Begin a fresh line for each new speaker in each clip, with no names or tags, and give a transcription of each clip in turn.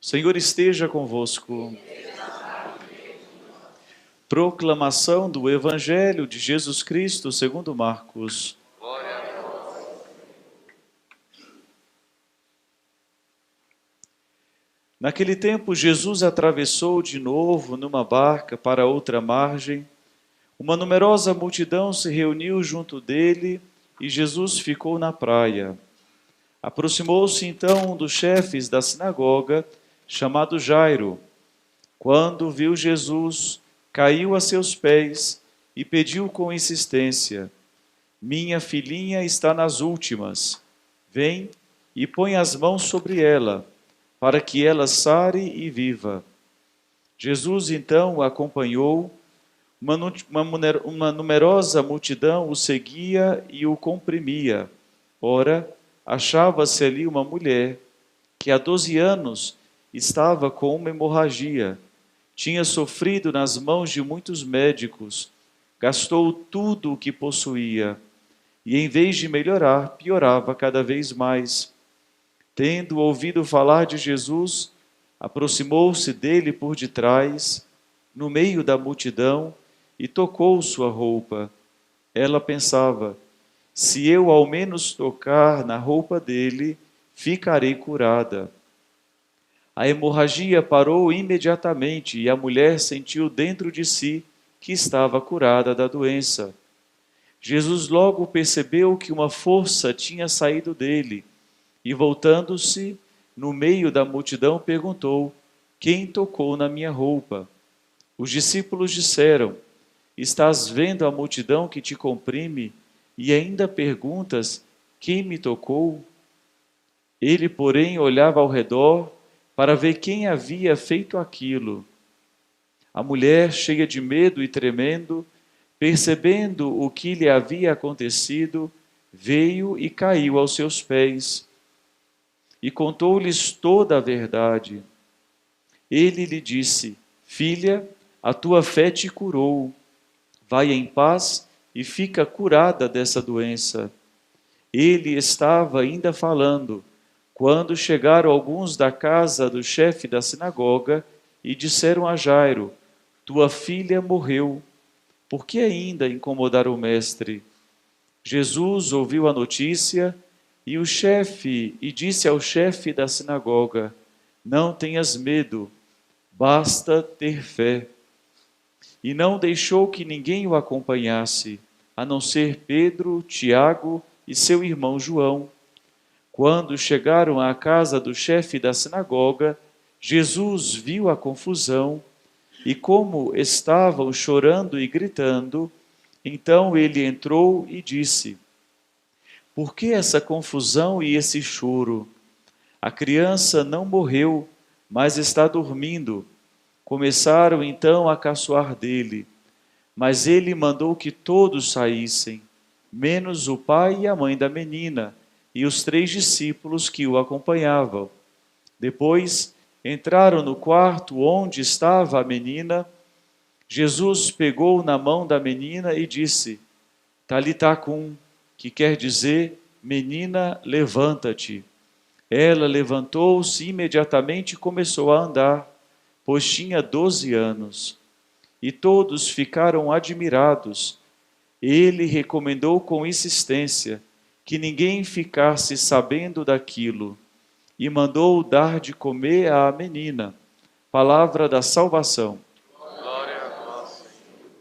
Senhor esteja convosco. Proclamação do Evangelho de Jesus Cristo segundo Marcos. Naquele tempo, Jesus atravessou de novo numa barca para outra margem. Uma numerosa multidão se reuniu junto dele e Jesus ficou na praia. Aproximou-se então um dos chefes da sinagoga, chamado Jairo. Quando viu Jesus, caiu a seus pés e pediu com insistência: Minha filhinha está nas últimas. Vem e põe as mãos sobre ela, para que ela sare e viva. Jesus então o acompanhou. Uma numerosa multidão o seguia e o comprimia. Ora, achava-se ali uma mulher que há 12 anos estava com uma hemorragia. Tinha sofrido nas mãos de muitos médicos, gastou tudo o que possuía e, em vez de melhorar, piorava cada vez mais. Tendo ouvido falar de Jesus, aproximou-se dele por detrás, no meio da multidão, e tocou sua roupa. Ela pensava: se eu ao menos tocar na roupa dele, ficarei curada. A hemorragia parou imediatamente e a mulher sentiu dentro de si que estava curada da doença. Jesus logo percebeu que uma força tinha saído dele e, voltando-se, no meio da multidão, perguntou: Quem tocou na minha roupa? Os discípulos disseram: Estás vendo a multidão que te comprime e ainda perguntas: Quem me tocou? Ele, porém, olhava ao redor para ver quem havia feito aquilo. A mulher, cheia de medo e tremendo, percebendo o que lhe havia acontecido, veio e caiu aos seus pés e contou-lhes toda a verdade. Ele lhe disse: Filha, a tua fé te curou. Vai em paz e fica curada dessa doença. Ele estava ainda falando, quando chegaram alguns da casa do chefe da sinagoga e disseram a Jairo: Tua filha morreu. Por que ainda incomodar o mestre? Jesus ouviu a notícia e disse ao chefe da sinagoga: Não tenhas medo, basta ter fé. E não deixou que ninguém o acompanhasse, a não ser Pedro, Tiago e seu irmão João. Quando chegaram à casa do chefe da sinagoga, Jesus viu a confusão e como estavam chorando e gritando, então ele entrou e disse: Por que essa confusão e esse choro? A criança não morreu, mas está dormindo. Começaram então a caçoar dele, mas ele mandou que todos saíssem, menos o pai e a mãe da menina e os 3 discípulos que o acompanhavam. Depois entraram no quarto onde estava a menina. Jesus pegou na mão da menina e disse: Talita cum, que quer dizer: Menina, levanta-te. Ela levantou-se e imediatamente começou a andar, pois tinha 12 anos. E todos ficaram admirados. Ele recomendou com insistência que ninguém ficasse sabendo daquilo e mandou dar de comer à menina. Palavra da salvação.
Glória a vós, Senhor.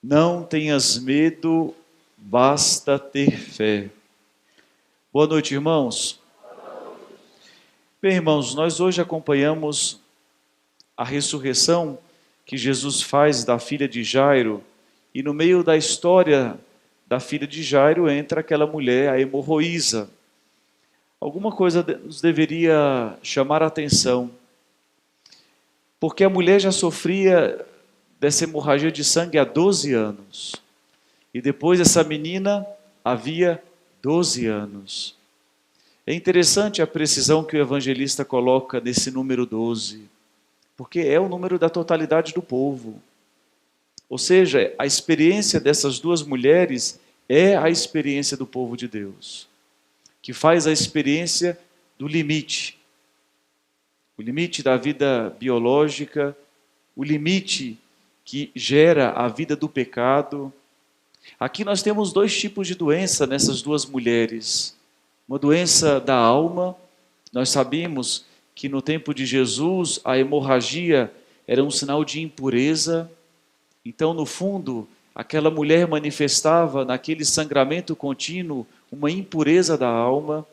Não tenhas medo, basta ter fé. Boa noite, irmãos. Bem, irmãos, nós hoje acompanhamos a ressurreição que Jesus faz da filha de Jairo, e no meio da história da filha de Jairo entra aquela mulher, a hemorroísa. Alguma coisa nos deveria chamar a atenção, porque a mulher já sofria dessa hemorragia de sangue há 12 anos. E depois essa menina havia 12 anos. É interessante a precisão que o evangelista coloca nesse número 12, porque é o número da totalidade do povo. Ou seja, a experiência dessas duas mulheres é a experiência do povo de Deus, que faz a experiência do limite. O limite da vida biológica, o limite que gera a vida do pecado. Aqui nós temos dois tipos de doença nessas duas mulheres. Uma doença da alma. Nós sabemos que no tempo de Jesus a hemorragia era um sinal de impureza. Então, no fundo, aquela mulher manifestava naquele sangramento contínuo uma impureza da alma.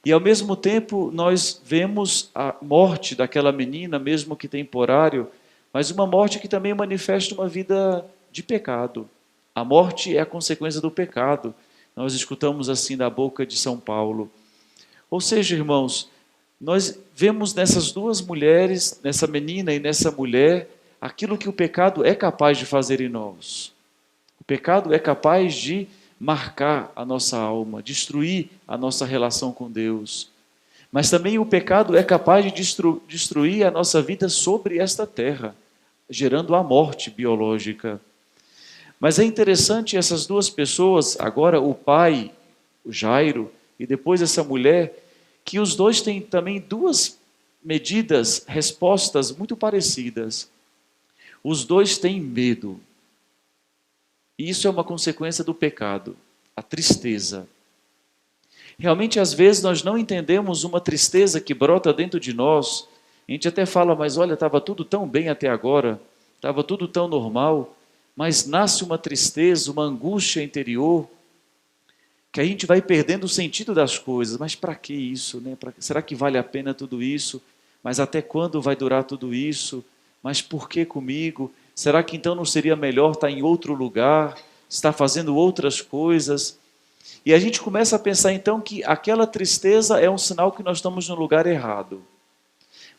E ao mesmo tempo nós vemos a morte daquela menina, mesmo que temporário, mas uma morte que também manifesta uma vida de pecado. A morte é a consequência do pecado. Nós escutamos assim da boca de São Paulo. Ou seja, irmãos, nós vemos nessas duas mulheres, nessa menina e nessa mulher, aquilo que o pecado é capaz de fazer em nós. O pecado é capaz de marcar a nossa alma, destruir a nossa relação com Deus. Mas também o pecado é capaz de destruir a nossa vida sobre esta terra, gerando a morte biológica. Mas é interessante essas duas pessoas, agora o pai, o Jairo, e depois essa mulher, que os dois têm também duas medidas, respostas muito parecidas. Os dois têm medo. E isso é uma consequência do pecado, a tristeza. Realmente, às vezes, nós não entendemos uma tristeza que brota dentro de nós. A gente até fala, mas olha, estava tudo tão bem até agora, estava tudo tão normal, mas nasce uma tristeza, uma angústia interior, que a gente vai perdendo o sentido das coisas. Mas para que isso, né? Será que vale a pena tudo isso? Mas até quando vai durar tudo isso? Mas por que comigo? Será que então não seria melhor estar em outro lugar, estar fazendo outras coisas? E a gente começa a pensar então que aquela tristeza é um sinal que nós estamos no lugar errado.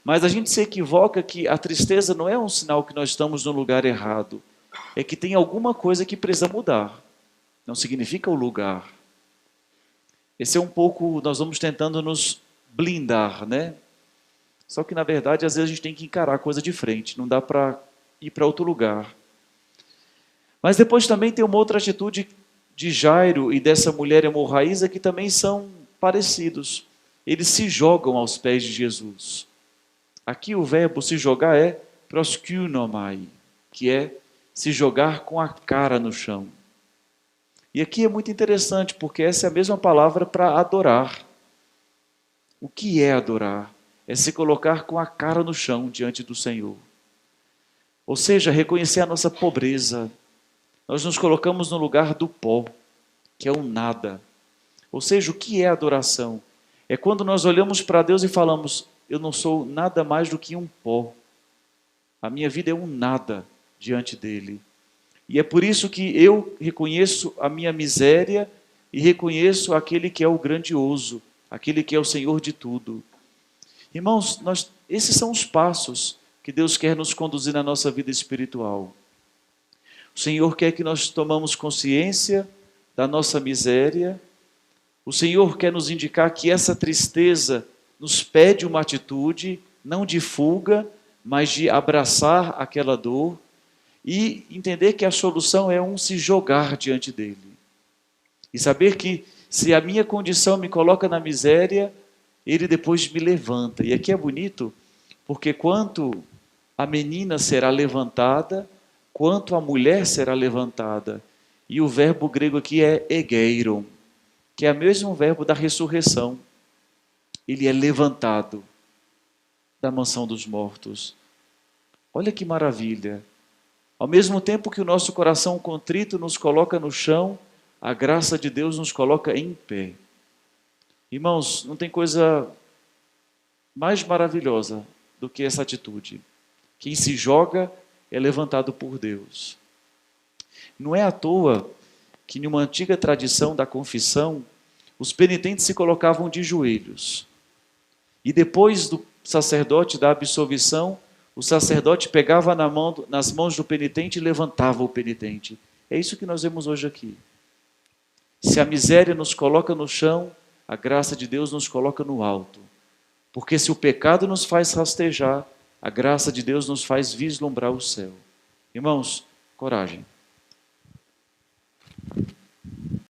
Mas a gente se equivoca que a tristeza não é um sinal que nós estamos no lugar errado. É que tem alguma coisa que precisa mudar. Não significa o lugar. Esse é um pouco, nós vamos tentando nos blindar, né? Só que na verdade às vezes a gente tem que encarar a coisa de frente. Não dá para ir para outro lugar. Mas depois também tem uma outra atitude de Jairo e dessa mulher hemorraísa que também são parecidos. Eles se jogam aos pés de Jesus. Aqui o verbo se jogar é proskunomai, que é se jogar com a cara no chão. E aqui é muito interessante, porque essa é a mesma palavra para adorar. O que é adorar? É se colocar com a cara no chão diante do Senhor. Ou seja, reconhecer a nossa pobreza. Nós nos colocamos no lugar do pó, que é o nada. Ou seja, o que é adoração? É quando nós olhamos para Deus e falamos, eu não sou nada mais do que um pó. A minha vida é um nada diante dele. E é por isso que eu reconheço a minha miséria e reconheço aquele que é o grandioso, aquele que é o Senhor de tudo. Irmãos, esses são os passos que Deus quer nos conduzir na nossa vida espiritual. O Senhor quer que nós tomamos consciência da nossa miséria. O Senhor quer nos indicar que essa tristeza nos pede uma atitude, não de fuga, mas de abraçar aquela dor e entender que a solução é se jogar diante dele. E saber que se a minha condição me coloca na miséria, ele depois me levanta. E aqui é bonito, porque quanto a menina será levantada, quanto a mulher será levantada. E o verbo grego aqui é egeiron, que é o mesmo verbo da ressurreição. Ele é levantado da mansão dos mortos. Olha que maravilha. Ao mesmo tempo que o nosso coração contrito nos coloca no chão, a graça de Deus nos coloca em pé. Irmãos, não tem coisa mais maravilhosa do que essa atitude. Quem se joga é levantado por Deus. Não é à toa que, em uma antiga tradição da confissão, os penitentes se colocavam de joelhos. E depois do sacerdote da absolvição, o sacerdote pegava nas mãos do penitente e levantava o penitente. É isso que nós vemos hoje aqui. Se a miséria nos coloca no chão, a graça de Deus nos coloca no alto. Porque se o pecado nos faz rastejar, a graça de Deus nos faz vislumbrar o céu. Irmãos, Coragem.